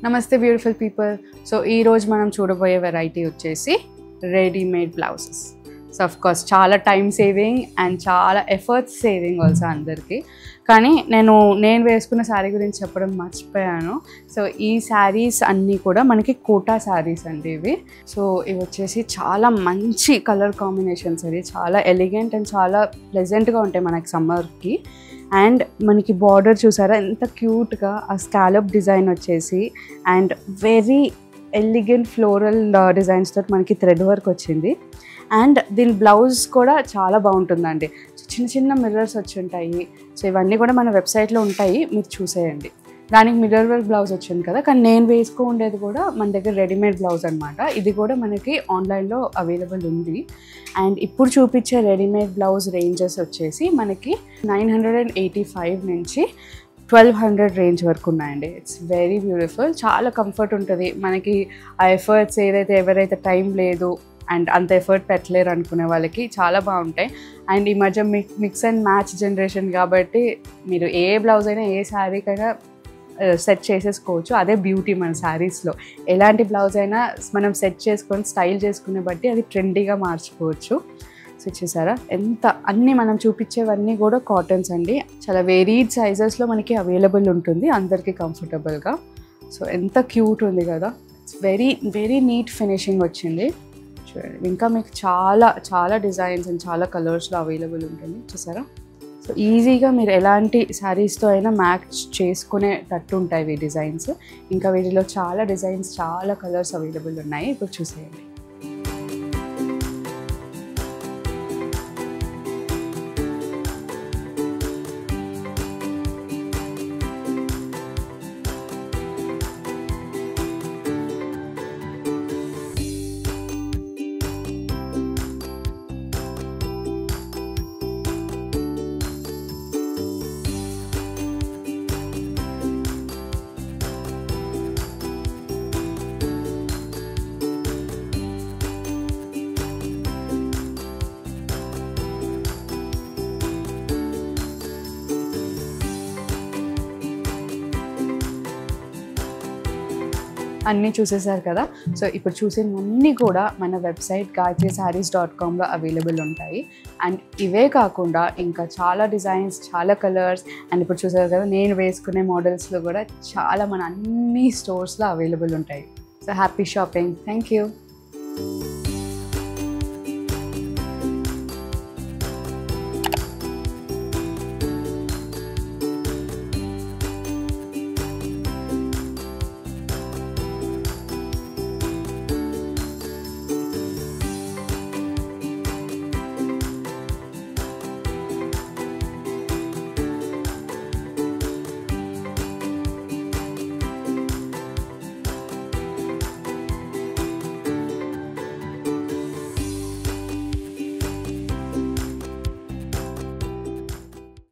నమస్తే beautiful people. So ఈరోజు మనం చూడబోయే వెరైటీ వచ్చేసి readymade blouses. So of course చాలా టైం సేవింగ్ అండ్ చాలా ఎఫర్ట్స్ సేవింగ్ ఆల్సో అందరికీ. కానీ నేను వేసుకున్న శారీ గురించి చెప్పడం మర్చిపోయాను. సో ఈ శారీస్ అన్నీ కూడా మనకి కోటా శారీస్ అండి ఇవి. సో ఇవి వచ్చేసి చాలా మంచి కలర్ కాంబినేషన్స్, అది చాలా ఎలిగెంట్ అండ్ చాలా ప్లెజెంట్గా ఉంటాయి మనకి సమ్మర్కి. అండ్ మనకి బార్డర్ చూసారా ఎంత క్యూట్గా, ఆ స్కాలప్ డిజైన్ వచ్చేసి and very elegant floral designs తోటి మనకి థ్రెడ్ వర్క్ వచ్చింది. అండ్ దీని బ్లౌజ్ కూడా చాలా బాగుంటుందండి. చిన్న చిన్న మిర్రర్స్ వచ్చి ఉంటాయి. సో ఇవన్నీ కూడా మన వెబ్సైట్లో ఉంటాయి, మీరు చూసేయండి. దానికి మిర్రర్ వర్క్ బ్లౌజ్ వచ్చింది కదా, కానీ నేను వేసుకో ఉండేది కూడా మన దగ్గర రెడీమేడ్ బ్లౌజ్ అనమాట. ఇది కూడా మనకి ఆన్లైన్లో అవైలబుల్ ఉంది. అండ్ ఇప్పుడు చూపించే రెడీమేడ్ బ్లౌజ్ రేంజెస్ వచ్చేసి మనకి 985 నుంచి 1200 రేంజ్ వరకు ఉన్నాయండి. ఇట్స్ వెరీ బ్యూటిఫుల్, చాలా కంఫర్ట్ ఉంటుంది మనకి. ఆ ఎఫర్ట్స్ ఎవరైతే టైం లేదు అండ్ అంత ఎఫర్ట్ పెట్టలేరు అనుకునే వాళ్ళకి చాలా బాగుంటాయి. అండ్ ఈ మధ్య మిక్స్ అండ్ మ్యాచ్ జనరేషన్ కాబట్టి మీరు ఏ బ్లౌజ్ అయినా ఏ శారీకైనా సెట్ చేసేసుకోవచ్చు. అదే బ్యూటీ మన శారీస్లో. ఎలాంటి బ్లౌజ్ అయినా మనం సెట్ చేసుకొని స్టైల్ చేసుకునే బట్టి అది ట్రెండీగా మార్చుకోవచ్చు. సో చూసారా ఎంత అన్నీ మనం చూపించేవన్నీ కూడా కాటన్స్ అండి. చాలా వేరీడ్ సైజెస్లో మనకి అవైలబుల్ ఉంటుంది అందరికీ కంఫర్టబుల్గా. సో ఎంత క్యూట్ ఉంది కదా, it's very very neat finishing వచ్చింది. చూడండి, ఇంకా మీకు చాలా చాలా డిజైన్స్ అండ్ చాలా కలర్స్లో అవైలబుల్ ఉంటుంది. చూసారా, సో ఈజీగా మీరు ఎలాంటి శారీస్తో అయినా మ్యాచ్ చేసుకునేటట్టు ఉంటాయి ఈ డిజైన్స్. ఇంకా వీటిలో చాలా డిజైన్స్, చాలా కలర్స్ అవైలబుల్ ఉన్నాయి. ఇప్పుడు చూసేయండి. అన్నీ చూసేసారు కదా. సో ఇప్పుడు చూసినవన్నీ కూడా మన వెబ్సైట్ gayatrissarees.comలో అవైలబుల్ ఉంటాయి. అండ్ ఇవే కాకుండా ఇంకా చాలా డిజైన్స్, చాలా కలర్స్ అండ్ ఇప్పుడు చూసారు కదా నేను వేసుకునే మోడల్స్లో కూడా చాలా మన అన్ని స్టోర్స్లో అవైలబుల్ ఉంటాయి. So happy shopping. Thank you.